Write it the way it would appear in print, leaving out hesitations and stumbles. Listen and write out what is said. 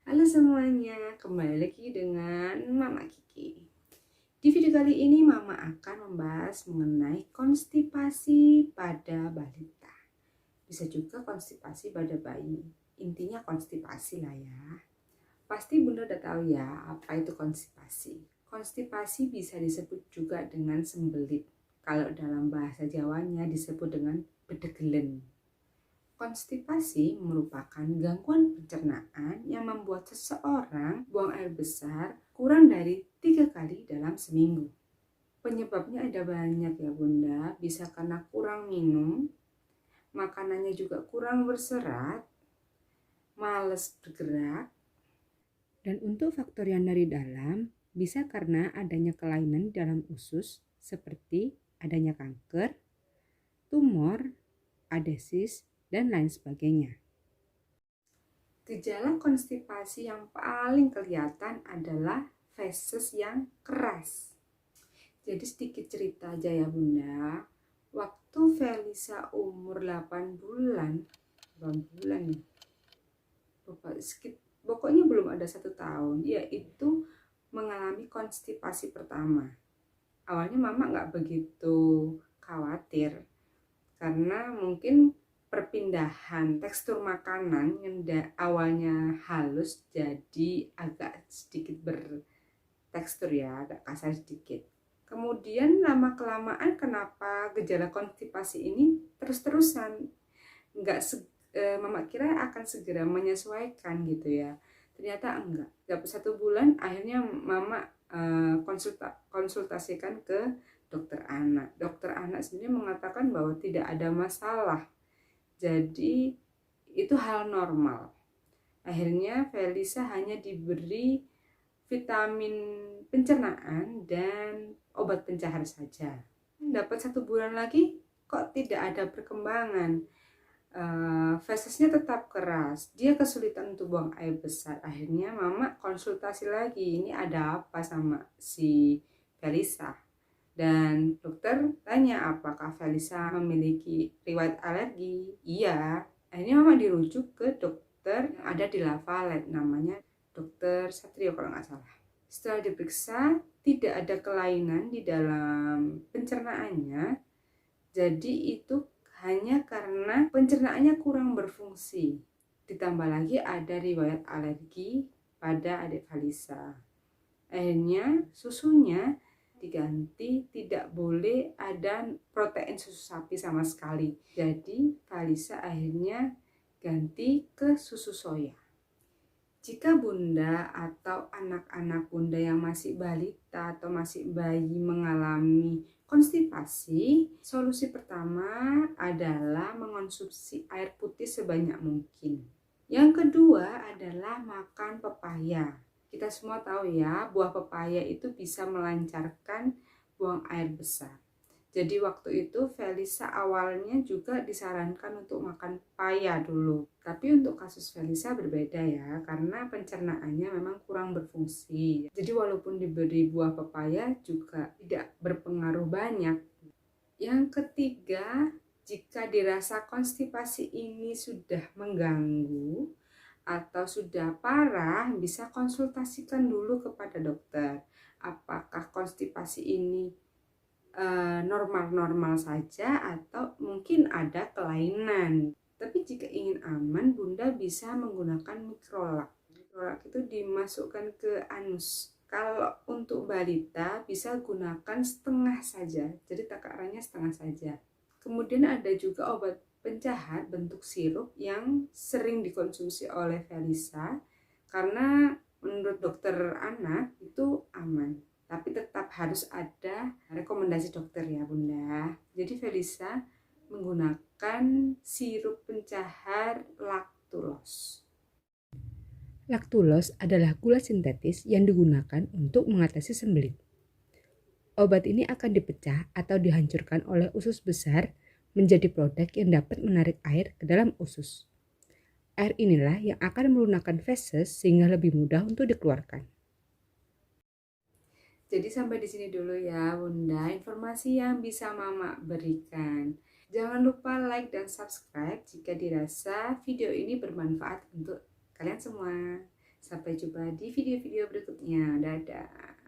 Halo semuanya, kembali lagi dengan Mama Kiki. Di video kali ini Mama akan membahas mengenai konstipasi pada balita. Bisa juga konstipasi pada bayi. Intinya konstipasi lah ya. Pasti Bunda udah tahu ya apa itu konstipasi. Konstipasi bisa disebut juga dengan sembelit. Kalau dalam bahasa Jawanya disebut dengan bedegelen. Konstipasi merupakan gangguan pencernaan yang membuat seseorang buang air besar kurang dari 3 kali dalam seminggu. Penyebabnya ada banyak ya Bunda, bisa karena kurang minum, makanannya juga kurang berserat, malas bergerak, dan untuk faktor yang dari dalam bisa karena adanya kelainan dalam usus seperti adanya kanker, tumor, adesis, dan lain sebagainya. Gejala konstipasi yang paling kelihatan adalah feses yang keras. Jadi sedikit cerita aja ya Bunda. Waktu Felisa umur 8 bulan nih. Pokoknya belum ada 1 tahun, yaitu mengalami konstipasi pertama. Awalnya Mama nggak begitu khawatir, karena mungkin perpindahan tekstur makanan yang awalnya halus jadi agak sedikit bertekstur ya, agak kasar sedikit. Kemudian lama-kelamaan kenapa gejala konstipasi ini terus-terusan, Mama kira akan segera menyesuaikan gitu ya. Ternyata enggak. Dapat 1 bulan akhirnya Mama konsultasikan ke dokter anak. Dokter anak sendiri mengatakan bahwa tidak ada masalah. Jadi itu hal normal. Akhirnya Felisa hanya diberi vitamin pencernaan dan obat pencahar saja. Dapat 1 bulan lagi kok tidak ada perkembangan. Fesesnya tetap keras, dia kesulitan untuk buang air besar. Akhirnya Mama konsultasi lagi, ini ada apa sama si Felisa. Dan dokter tanya apakah Felisa memiliki riwayat alergi. Iya, akhirnya Mama dirujuk ke dokter yang ada di Lavalet, namanya Dokter Satrio kalau nggak salah. Setelah diperiksa tidak ada kelainan di dalam pencernaannya, jadi itu hanya karena pencernaannya kurang berfungsi. Ditambah lagi ada riwayat alergi pada adik Felisa. Akhirnya susunya diganti, tidak boleh ada protein susu sapi sama sekali. Jadi Felisa akhirnya ganti ke susu soya. Jika Bunda atau anak-anak Bunda yang masih balita atau masih bayi mengalami konstipasi, solusi pertama adalah mengonsumsi air putih sebanyak mungkin. Yang kedua adalah makan pepaya. Kita semua tahu ya, buah pepaya itu bisa melancarkan buang air besar. Jadi waktu itu Felisa awalnya juga disarankan untuk makan pepaya dulu. Tapi untuk kasus Felisa berbeda ya, karena pencernaannya memang kurang berfungsi. Jadi walaupun diberi buah pepaya juga tidak berpengaruh banyak. Yang ketiga, jika dirasa konstipasi ini sudah mengganggu atau sudah parah, bisa konsultasikan dulu kepada dokter. Apakah konstipasi ini normal-normal saja atau mungkin ada kelainan. Tapi jika ingin aman, Bunda bisa menggunakan mikrolak. Mikrolak itu dimasukkan ke anus. Kalau untuk balita bisa gunakan setengah saja, jadi takarannya setengah saja. Kemudian ada juga obat pencahar bentuk sirup yang sering dikonsumsi oleh Felisa karena menurut dokter anak itu aman. Tapi tetap harus ada rekomendasi dokter ya Bunda. Jadi Felisa menggunakan sirup pencahar laktulos. Laktulos adalah gula sintetis yang digunakan untuk mengatasi sembelit. Obat ini akan dipecah atau dihancurkan oleh usus besar menjadi produk yang dapat menarik air ke dalam usus. Air inilah yang akan melunakkan feses sehingga lebih mudah untuk dikeluarkan. Jadi sampai di sini dulu ya Bunda, informasi yang bisa Mama berikan. Jangan lupa like dan subscribe jika dirasa video ini bermanfaat untuk kalian semua. Sampai jumpa di video-video berikutnya. Dadah.